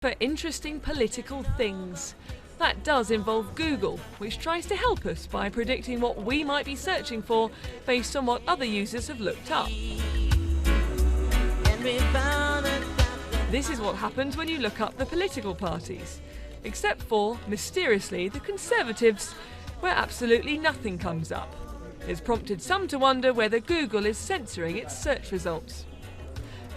For interesting political things. That does involve Google, which tries to help us by predicting what we might be searching for based on what other users have looked up. This is what happens when you look up the political parties. Except for, mysteriously, the Conservatives, where absolutely nothing comes up. It's prompted some to wonder whether Google is censoring its search results.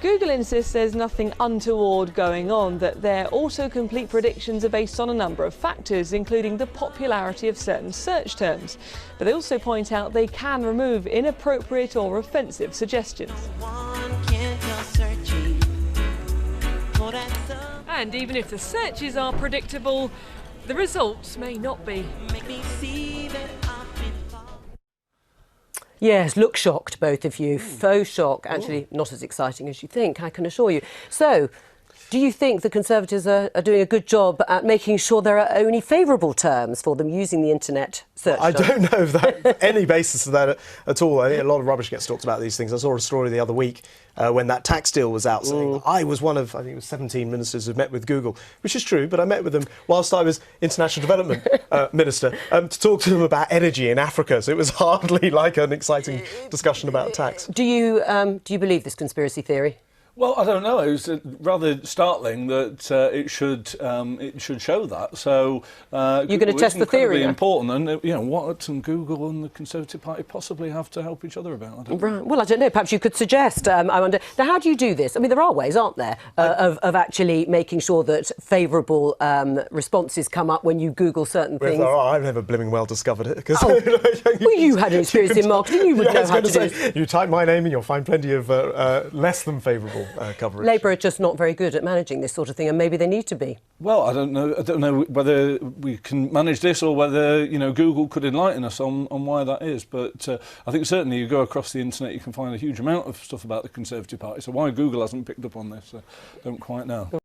Google insists there's nothing untoward going on, that their autocomplete predictions are based on a number of factors, including the popularity of certain search terms. But they also point out they can remove inappropriate or offensive suggestions. And even if the searches are predictable, the results may not be. Yes, look shocked, both of you. Faux shock. Actually, not as exciting as you think, I can assure you. So, do you think the Conservatives are doing a good job at making sure there are only favourable terms for them using the internet search? I don't know if that any basis of that at all. I think a lot of rubbish gets talked about these things. I saw a story the other week when that tax deal was out saying I was one of, I think it was 17 ministers who met with Google, which is true, but I met with them whilst I was International Development Minister to talk to them about energy in Africa, so it was hardly like an exciting discussion about tax. Do you believe this conspiracy theory? Well, I don't know. It was rather startling that it should show that. So you're going to test the theory. It's important, and what can Google and the Conservative Party possibly have to help each other about? Right. Well, I don't know. Perhaps you could suggest. I wonder. Now, how do you do this? I mean, there are ways, aren't there, of actually making sure that favourable responses come up when you Google certain things. Well, I've never blimming well discovered it. Well, you had an experience in marketing. You would know how to do it. You type my name and you'll find plenty of less than favourable coverage. Labour are just not very good at managing this sort of thing, and maybe they need to be. Well, I don't know whether we can manage this or whether Google could enlighten us on why that is. But I think certainly you go across the internet, you can find a huge amount of stuff about the Conservative Party. So why Google hasn't picked up on this, I don't quite know.